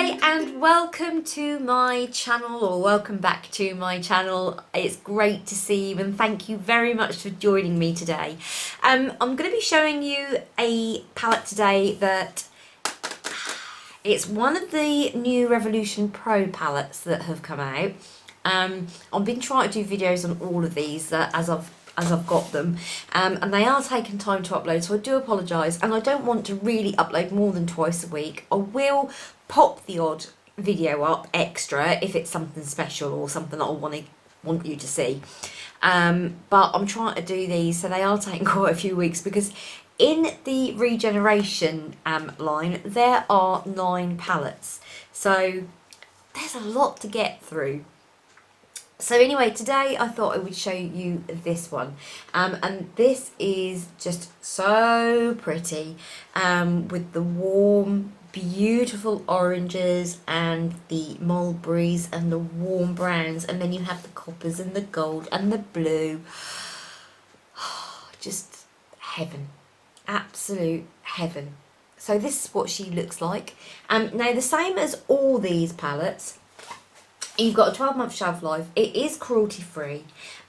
Hi and welcome to my channel, or welcome back to my channel. It's great to see you and thank you very much for joining me today. I'm going to be showing you a palette today that it's one of the new Revolution Pro palettes that have come out. I've been trying to do videos on all of these as I've got them, and they are taking time to upload, so I do apologise, and I don't want to really upload more than twice a week. I will pop the odd video up extra if it's something special or something that I want you to see, but I'm trying to do these, so they are taking quite a few weeks, because in the Regeneration line there are 9 palettes, so there's a lot to get through. So anyway, today I thought I would show you this one, and this is just so pretty, with the warm, beautiful oranges and the mulberries and the warm browns, and then you have the coppers and the gold and the blue. Just heaven, absolute heaven. So this is what she looks like. Now, the same as all these palettes, you've got a 12-month shelf life. It is cruelty free,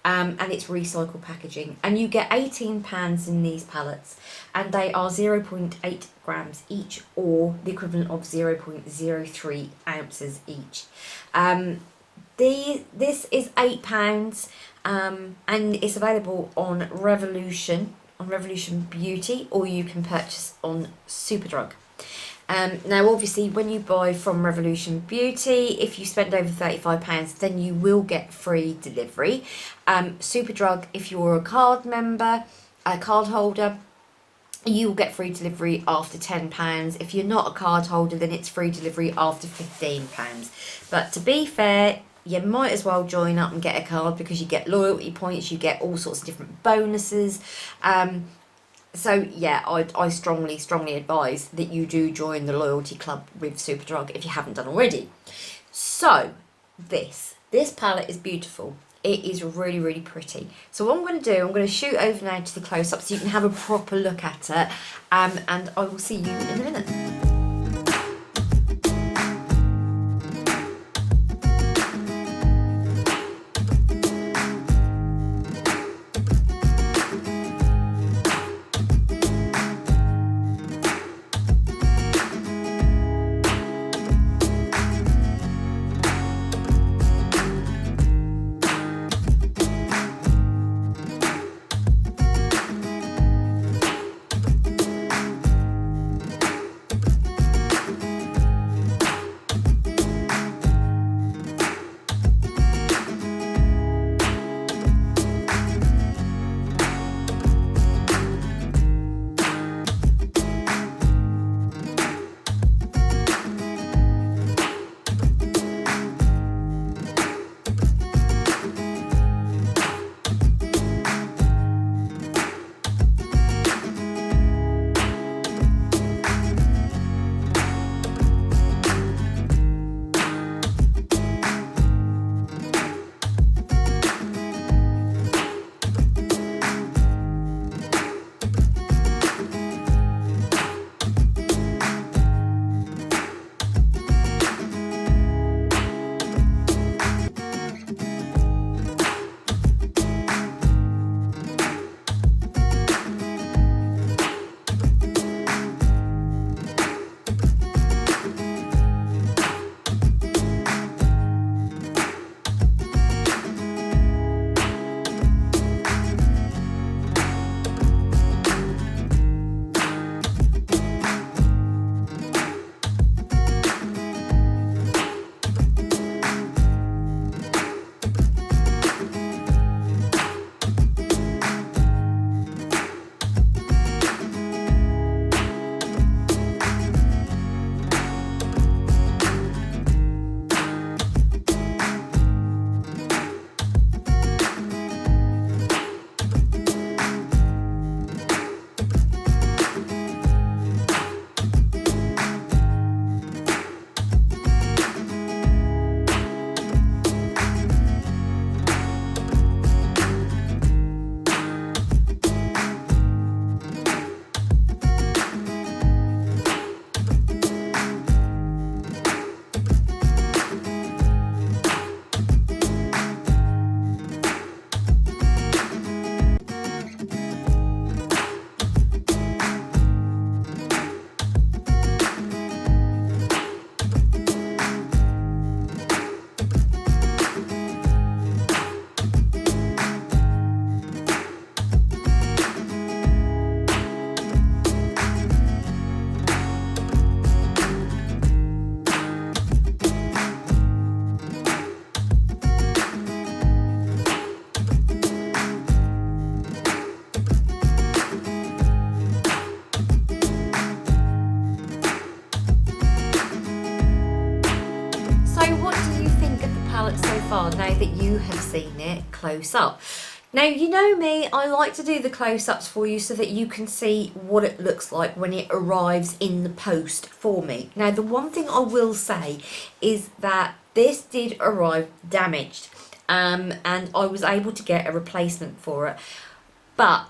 and it's recycled packaging, and you get 18 pounds in these palettes, and they are 0.8 grams each, or the equivalent of 0.03 ounces each. This is £8, and it's available on Revolution Beauty, or you can purchase on Superdrug. Now obviously when you buy from Revolution Beauty, if you spend over £35, then you will get free delivery. Superdrug, if you're a card member, a card holder, you will get free delivery after £10. If you're not a card holder, then it's free delivery after £15. But to be fair, you might as well join up and get a card, because you get loyalty points, you get all sorts of different bonuses. So yeah, I strongly advise that you do join the loyalty club with Superdrug if you haven't done already. So this palette is beautiful. It is really, really pretty. So what I'm going to do, I'm going to shoot over now to the close-up so you can have a proper look at it, and I will see you in a minute. have seen it close up. Now, you know me, I like to do the close-ups for you so that you can see what it looks like when it arrives in the post for me. Now, the one thing I will say is that this did arrive damaged, and I was able to get a replacement for it. But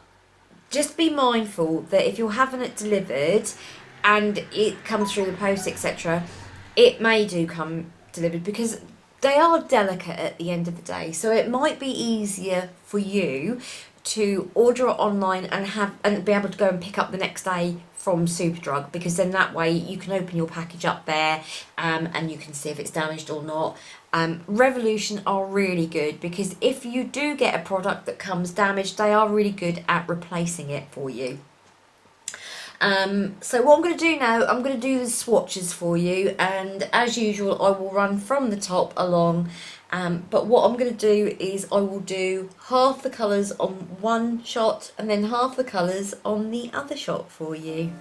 just be mindful that if you're having it delivered and it comes through the post, etc., it may do come delivered because they are delicate at the end of the day. So it might be easier for you to order it online and be able to go and pick up the next day from Superdrug, because then that way you can open your package up there and you can see if it's damaged or not. Revolution are really good because if you do get a product that comes damaged, they are really good at replacing it for you. So what I'm going to do now, I'm going to do the swatches for you, and as usual I will run from the top along, but what I'm going to do is I will do half the colours on one shot and then half the colours on the other shot for you.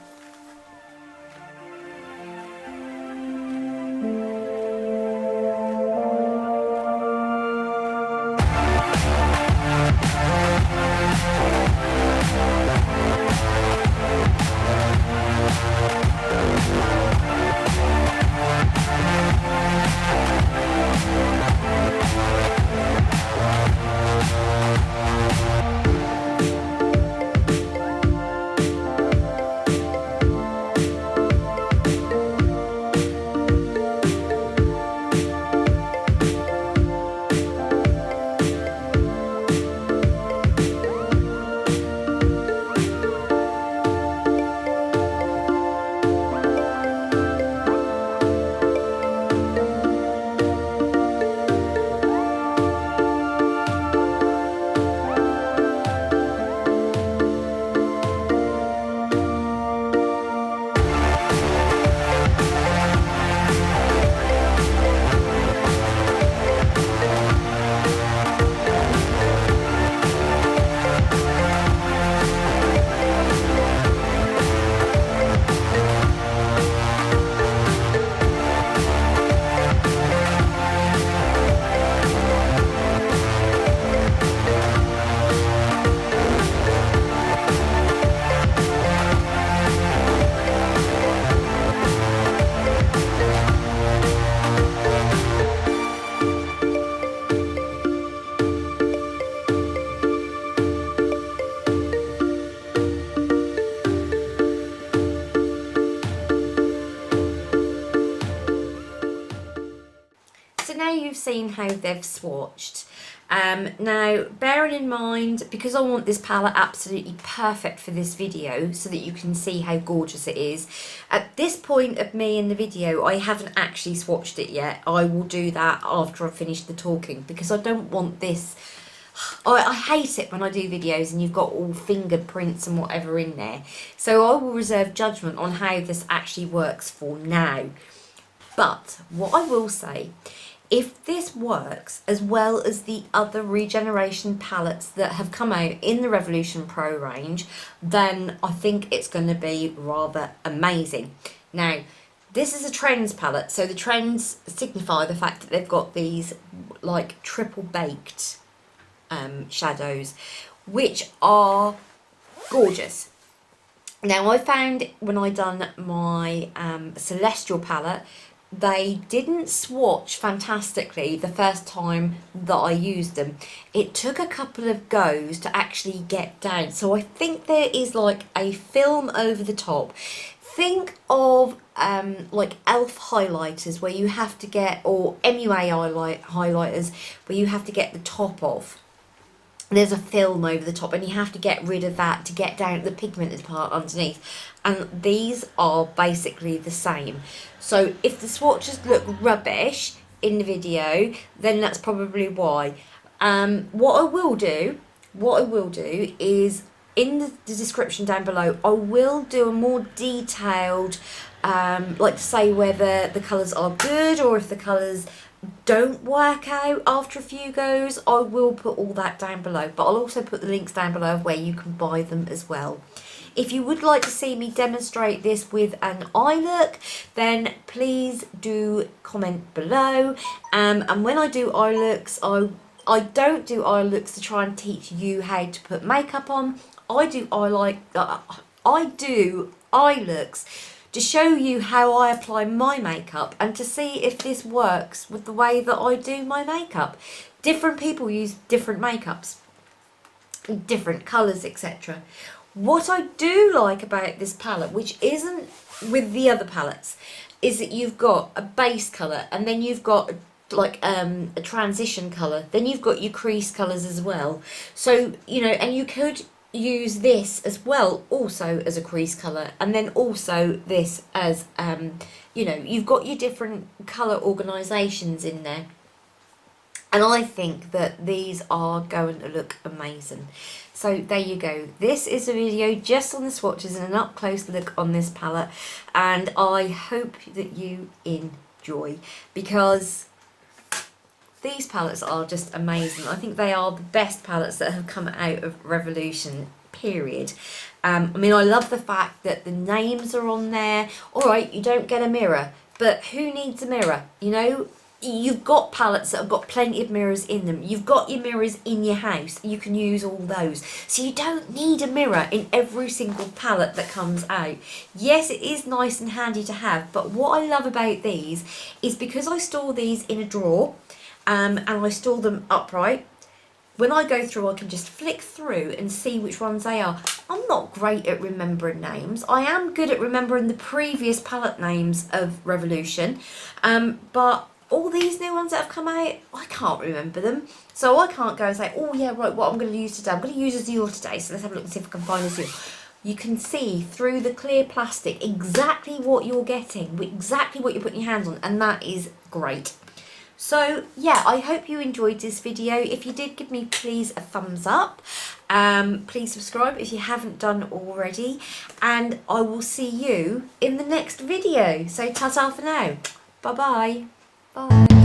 So now you've seen how they've swatched. Now, bearing in mind, because I want this palette absolutely perfect for this video so that you can see how gorgeous it is, at this point of me in the video, I haven't actually swatched it yet. I will do that after I've finished the talking because I don't want this... I hate it when I do videos and you've got all fingerprints and whatever in there. So I will reserve judgment on how this actually works for now. But what I will say, if this works as well as the other Regeneration palettes that have come out in the Revolution Pro range, then I think it's going to be rather amazing. Now, this is a Trends palette, so the Trends signify the fact that they've got these like triple baked shadows, which are gorgeous. Now, I found when I done my Celestial palette, they didn't swatch fantastically the first time that I used them. It took a couple of goes to actually get down. So I think there is like a film over the top. Think of like e.l.f. highlighters where you have to get, or MUA highlighters where you have to get the top off. There's a film over the top and you have to get rid of that to get down to the pigmented part underneath, and these are basically the same. So if the swatches look rubbish in the video, then that's probably why. What I will do is in the description down below, I will do a more detailed like to say whether the colours are good or if the colours don't work out after a few goes. I will put all that down below, but I'll also put the links down below of where you can buy them as well. If you would like to see me demonstrate this with an eye look, then please do comment below. And when I do eye looks, I I don't do eye looks to try and teach you how to put makeup on. I do eye looks to show you how I apply my makeup and to see if this works with the way that I do my makeup. Different people use different makeups, different colours, etc. What I do like about this palette, which isn't with the other palettes, is that you've got a base colour and then you've got like a transition colour, then you've got your crease colours as well. So, you know, and you could use this as well also as a crease colour, and then also this as you know, you've got your different colour organisations in there. And I think that these are going to look amazing. So there you go. This is a video just on the swatches and an up close look on this palette. And I hope that you enjoy, because these palettes are just amazing. I think they are the best palettes that have come out of Revolution, period. I mean, I love the fact that the names are on there. All right, you don't get a mirror, but who needs a mirror? You know, you've got palettes that have got plenty of mirrors in them. You've got your mirrors in your house. You can use all those. So you don't need a mirror in every single palette that comes out. Yes, it is nice and handy to have, but what I love about these is because I store these in a drawer, and I store them upright. When I go through, I can just flick through and see which ones they are. I'm not great at remembering names. I am good at remembering the previous palette names of Revolution, but all these new ones that have come out, I can't remember them. So I can't go and say, oh yeah, right, what I'm going to use today. I'm going to use AZURE today, so let's have a look and see if I can find AZURE. You can see through the clear plastic exactly what you're getting, exactly what you're putting your hands on, and that is great. So yeah, I hope you enjoyed this video. If you did, give me please a thumbs up. Please subscribe if you haven't done already, and I will see you in the next video. So ta-ta for now. Bye-bye. Bye.